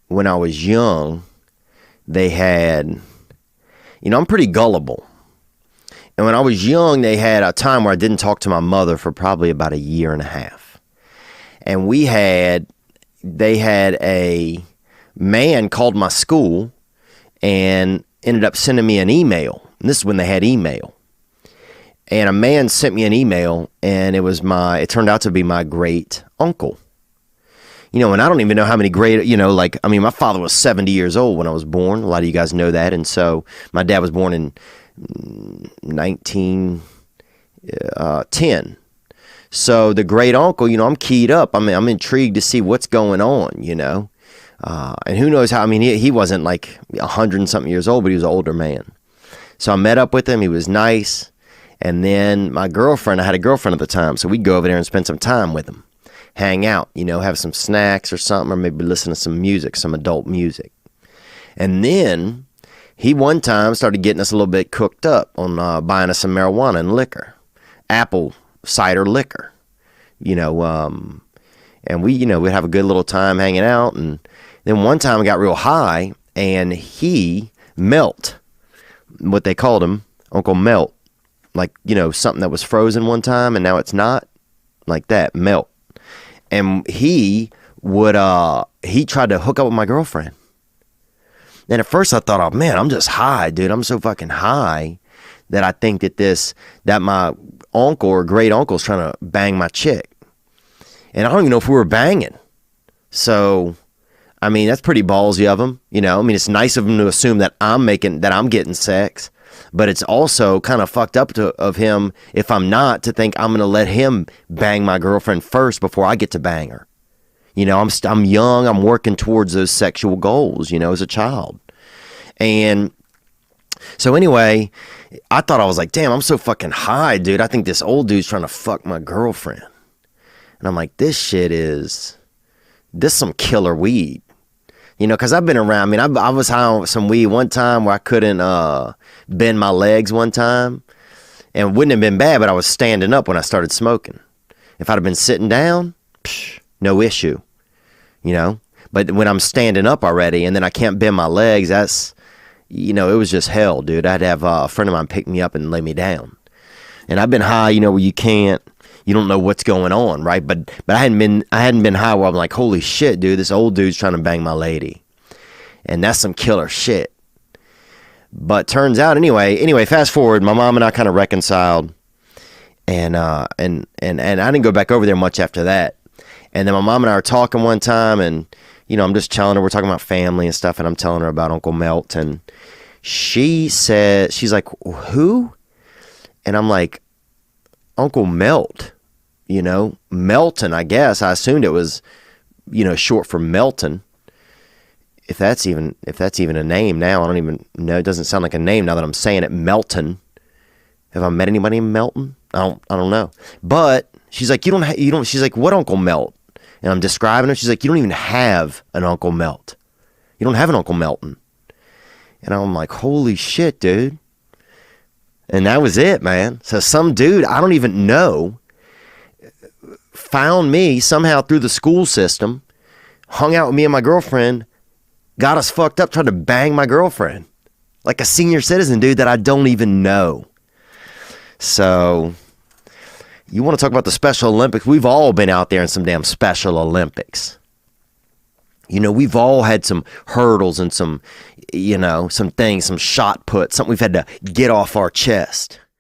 when I was young, they had, I'm pretty gullible. And when I was young, they had a time where I didn't talk to my mother for probably about a year and a half. And they had a man called my school and ended up sending me an email. And this is when they had email. And a man sent me an email, and it turned out to be my great uncle. And I don't even know how many my father was 70 years old when I was born. A lot of you guys know that. And so my dad was born in 1910. So the great uncle, I'm keyed up. I'm intrigued to see what's going on, and who knows how. He wasn't like 100 and something years old, but he was an older man. So I met up with him. He was nice. And then my girlfriend, I had a girlfriend at the time, so we'd go over there and spend some time with him, hang out, have some snacks or something, or maybe listen to some music, some adult music. And then he one time started getting us a little bit cooked up on buying us some marijuana and liquor, apple cider liquor, and we'd have a good little time hanging out. And then one time I got real high, and he Melt, what they called him, Uncle Melt, like, something that was frozen one time and now it's not, like that, Melt. And he tried to hook up with my girlfriend. And at first I thought, oh man, I'm just high, dude. I'm so fucking high that I think that my uncle or great uncle's trying to bang my chick. And I don't even know if we were banging. So, that's pretty ballsy of him. It's nice of him to assume that I'm getting sex, but it's also kind of fucked up of him, if I'm not, to think I'm going to let him bang my girlfriend first before I get to bang her. I'm young. I'm working towards those sexual goals, as a child. And so anyway, I thought, I was like, damn, I'm so fucking high, dude. I think this old dude's trying to fuck my girlfriend. And I'm like, this some killer weed. Because I've been around. I was high on some weed one time where I couldn't bend my legs one time. And it wouldn't have been bad, but I was standing up when I started smoking. If I'd have been sitting down, no issue. But when I'm standing up already and then I can't bend my legs, that's, it was just hell, dude. I'd have a friend of mine pick me up and lay me down. And I've been high, where you don't know what's going on, right? But I hadn't been high where I'm like, holy shit, dude, this old dude's trying to bang my lady. And that's some killer shit. But turns out, anyway, fast forward, my mom and I kind of reconciled. And I didn't go back over there much after that. And then my mom and I were talking one time, and, I'm just telling her, we're talking about family and stuff, and I'm telling her about Uncle Melt. And she's like, who? And I'm like, Uncle Melt, Melton, I guess. I assumed it was, short for Melton. If that's even a name now, I don't even know. It doesn't sound like a name now that I'm saying it. Melton. Have I met anybody in Melton? I don't know. But she's like, she's like, what Uncle Melt? And I'm describing her. She's like, you don't even have an Uncle Melt. You don't have an Uncle Melton. And I'm like, holy shit, dude. And that was it, man. So some dude, I don't even know, found me somehow through the school system, hung out with me and my girlfriend, got us fucked up, tried to bang my girlfriend. Like a senior citizen, dude, that I don't even know. So, you want to talk about the Special Olympics? We've all been out there in some damn Special Olympics. We've all had some hurdles and some things, some shot puts, something we've had to get off our chest.